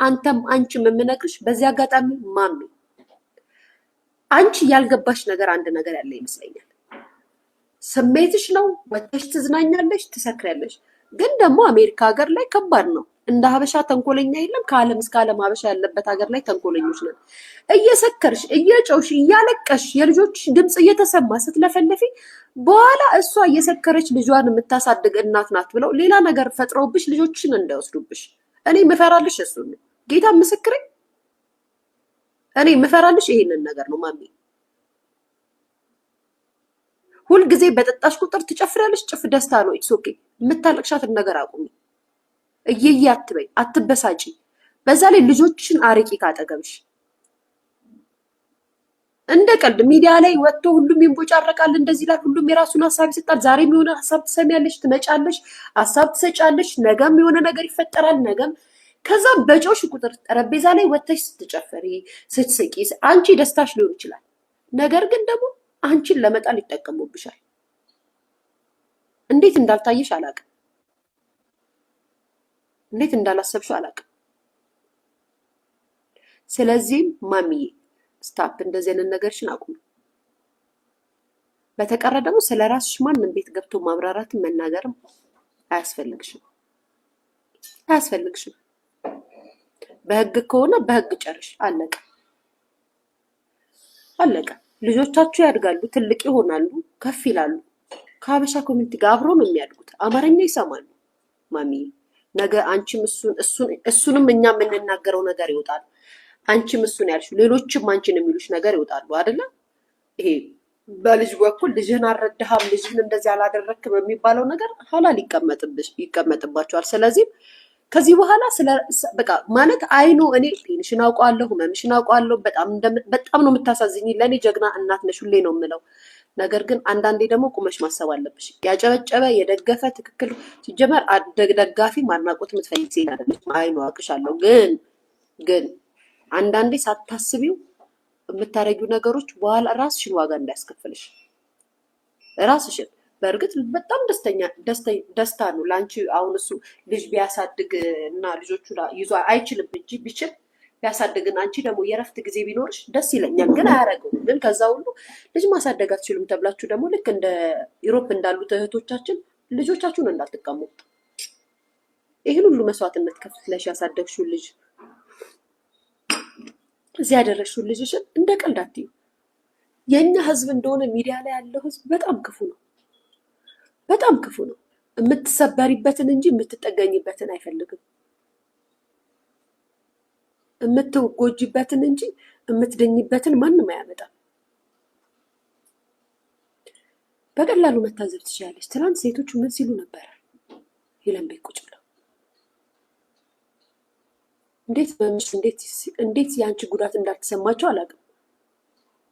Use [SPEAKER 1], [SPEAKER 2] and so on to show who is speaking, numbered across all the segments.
[SPEAKER 1] አንተም አንቺም የምነግርሽ በዚህ አጋጣሚ ማሚ አንቺ ያልገባሽ ነገር አንድ ነገር ያለ ይመስለኛል። ስሜትሽ ነው፣ ወጥተሽ ትዝናኛለሽ፣ ትሰክሪያለሽ። ግን ደግሞ አሜሪካ ሀገር ላይ ከባድ ነው። እንደ ሀበሻ ተንኮለኛ የለም። ከዓለም እስከ ዓለም ሀበሻ ያለበት ሀገር ላይ ተንኮለኞች ነን። እየሰከርሽ እየጨውሽ እያለቀሽ የልጆች ድምፅ እየተሰማ ስትለፈለፊ በኋላ እሷ እየሰከረች ልጇን የምታሳድግ እናት ናት ብለው ሌላ ነገር ፈጥረውብሽ ልጆችን እንዳይወስዱብሽ እኔ ምፈራልሽ እሱ ነው። ጌታ ምስክሬ፣ እኔ ምፈራልሽ ይሄንን ነገር ነው ማሚ። ሁልጊዜ በጠጣሽ ቁጥር ትጨፍሪያለሽ። ጭፍ ደስታ ነው። ኢትስ ኦኬ። የምታለቅሻትን ነገር አቁሚ። እየየ አትበይ፣ አትበሳጪ። በዛ ላይ ልጆችን አርቂ ካጠገብሽ። እንደ ቀልድ ሚዲያ ላይ ወጥቶ ሁሉም ይንቦጫረቃል፣ እንደዚህ ይላል፣ ሁሉም የራሱን ሀሳብ ይሰጣል። ዛሬም የሆነ ሀሳብ ትሰሚያለሽ፣ ትመጫለሽ፣ ሀሳብ ትሰጫለሽ። ነገም የሆነ ነገር ይፈጠራል። ነገም ከዛ በጮሽ ቁጥር ጠረጴዛ ላይ ወጥተሽ ስትጨፈሪ ስትስቂ አንቺ ደስታሽ ሊሆን ይችላል። ነገር ግን ደግሞ አንቺን ለመጣል ይጠቀሙብሻል። እንዴት እንዳልታየሽ አላውቅም። እንዴት እንዳላሰብሽው አላውቅም። ስለዚህም ማሚዬ ስታፕ፣ እንደዚህ አይነት ነገርሽን አቁም። በተቀረ ደግሞ ስለ ራስሽ ማንም ቤት ገብቶ ማብራራትን መናገርም አያስፈልግሽም አያስፈልግሽም። በህግ ከሆነ በህግ ጨርሽ። አለቀ አለቀ። ልጆቻችሁ ያድጋሉ፣ ትልቅ ይሆናሉ፣ ከፍ ይላሉ። ከሀበሻ ኮሚኒቲ ጋር አብሮ ነው የሚያድጉት። አማርኛ ይሰማሉ። ማሚዬ ነገ አንቺም እሱንም እኛ የምንናገረው ነገር ይወጣል። አንቺም እሱን ያልሽው ሌሎችም አንቺን የሚሉሽ ነገር ይወጣሉ አይደለ? ይሄ በልጅ በኩል ልጅህን አልረዳህም፣ ልጅህን እንደዚህ አላደረክም የሚባለው ነገር ሀላል ይቀመጥባቸዋል። ስለዚህ ከዚህ በኋላ በቃ ማለት አይኑ እኔ ፔንሽን አውቀዋለሁ፣ ህመምሽን አውቀዋለሁ። በጣም ነው የምታሳዝኝ። ለእኔ ጀግና እናት ነሽ፣ ሁሌ ነው የምለው። ነገር ግን አንዳንዴ ደግሞ ቁመሽ ማሰብ አለብሽ። ያጨበጨበ የደገፈ ትክክል ሲጀመር ደጋፊ ማድናቆት የምትፈልግ ሴት አይደለች። አይኑ አውቅሻለሁ። ግን አንዳንዴ ሳታስቢው የምታረጊው ነገሮች በኋላ ራስሽን ዋጋ እንዳያስከፍልሽ ራስሽን። በእርግጥ በጣም ደስታ ነው ለአንቺ። አሁን እሱ ልጅ ቢያሳድግ እና ልጆቹ ይዞ አይችልም እንጂ ቢችል ቢያሳድግን አንቺ ደግሞ የረፍት ጊዜ ቢኖርሽ ደስ ይለኛል። ግን አያረገውም። ግን ከዛ ሁሉ ልጅ ማሳደግ አትችሉም ተብላችሁ ደግሞ ልክ እንደ ዩሮፕ እንዳሉት እህቶቻችን ልጆቻችሁን እንዳትቀሙ። ይህን ሁሉ መስዋዕትነት ከፍለሽ ያሳደግሽውን ልጅ እዚህ ያደረግሽውን ልጅሽን እንደ ቀልድ አትዩ። የእኛ ህዝብ እንደሆነ ሚዲያ ላይ ያለው ህዝብ በጣም ክፉ ነው፣ በጣም ክፉ ነው። የምትሰበሪበትን እንጂ የምትጠገኝበትን አይፈልግም። የምትጎጂበትን እንጂ የምትደኝበትን ማንም አያመጣም። በቀላሉ መታዘብ ትችላለች። ትናንት ሴቶቹ ምን ሲሉ ነበረ? ሄለን ቤት ቁጭ ብለው እንዴት የአንቺ ጉዳት እንዳልተሰማቸው አላውቅም።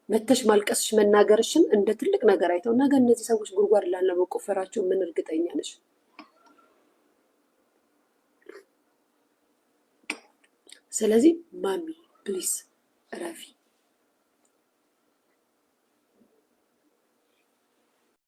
[SPEAKER 1] መተሽ ማልቀስሽ መናገርሽን እንደ ትልቅ ነገር አይተው ነገ እነዚህ ሰዎች ጉድጓድ ላለመቆፈራቸው ምን እርግጠኛ ነሽ? ስለዚህ ማሚ ፕሊስ ረፊ